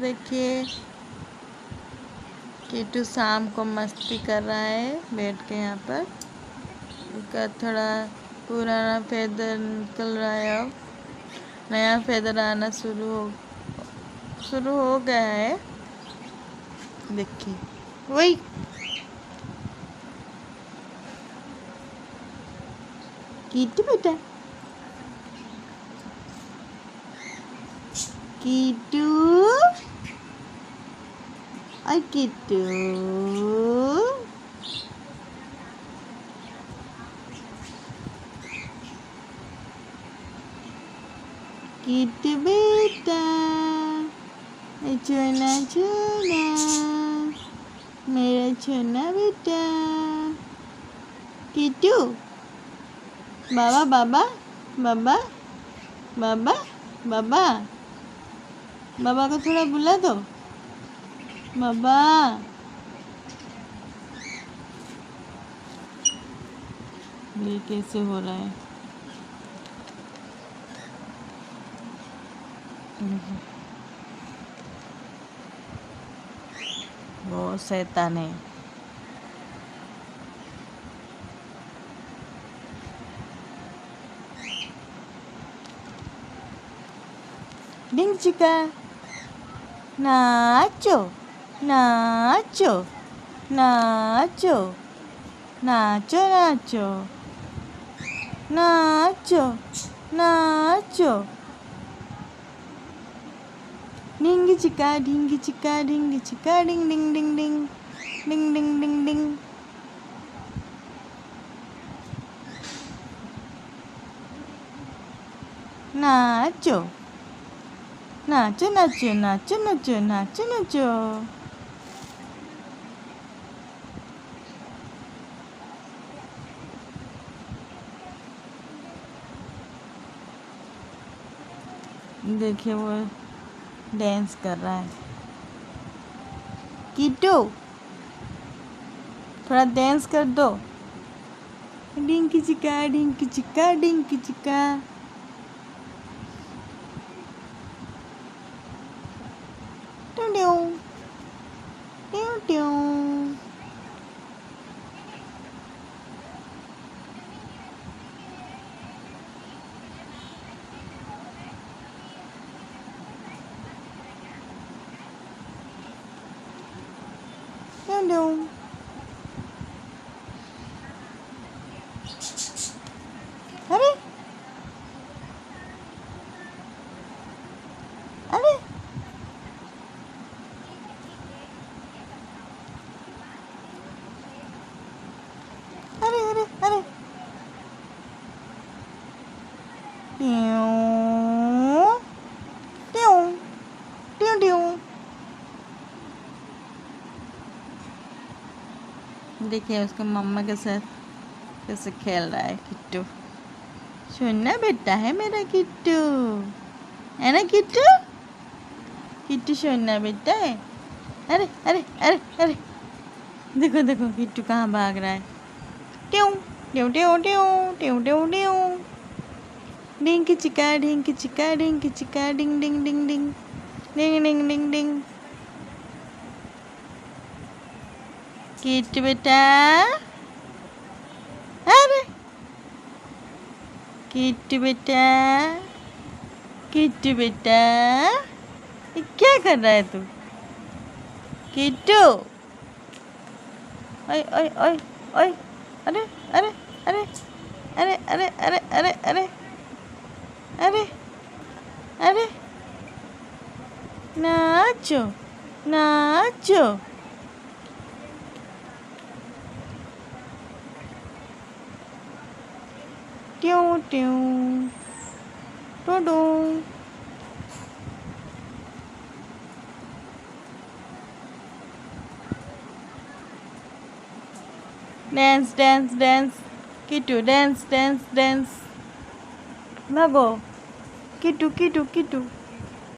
देखिए किट्टू शाम को मस्ती कर रहा है बैठ के यहाँ पर। उसका थोड़ा पुराना फेदर निकल रहा है, अब नया फेदर आना शुरू हो गया है। देखिए वही किट्टू बेटा, किट्टू और किट्टू किट्टू बेटा, छोना छोना, मेरा छोना बेटा किट्टू। बाबा बाबा बाबा बाबा बाबा बाबा को थोड़ा बुला दो। बाबा ये कैसे हो रहा है? वो शैतान है। डिंग चिका, नाचो नाचो नाचो नाचो नाचो नाचो नाचो, डिंग चिका डिंग चिका डिंग चिका डिंग डिंग डिंग डिंग डिंग डिंग डिंग डिंग। नाचो नाचो नाचो नाचो नाचो नाचो नाचो। देखिए वो डांस कर रहा है। किट्टू थोड़ा डांस कर दो। डिंकी चिका डिंकी चिका डिंकी चिका। ट्यूं ट्यूं ट्यूं। अरे अरे अरे अरे अरे ट्यूं ट्यूं ट्यूं। देखिए उसके मम्मा के साथ कैसे खेल रहा है किट्टू। सोना बेटा है मेरा किट्टू, है ना किट्टू? किट्टू सोना बेटा है। अरे अरे अरे अरे देखो देखो किट्टू कहाँ भाग रहा है। ट्यूं ट्यूं ट्यूं ट्यूं ट्यूं ट्यूं ट्यूं। डिंग चिका डिंग चिका डिंग चिका डिंग डिंग डिंग डिंग डिंग डिंग डिंग डिंग। किट्टू बेटा, अरे किट्टू बेटा, किट्टू बेटा ये क्या कर रहा है तू? किट्टू ओए ओए ओए ओए, अरे अरे अरे अरे अरे अरे अरे अरे अरे अरे नाचो नाचो। ट्यूं ट्यूं टोडो। Dance dance dance Kittu, dance dance dance. भागो किट्टू किट्टू किट्टू।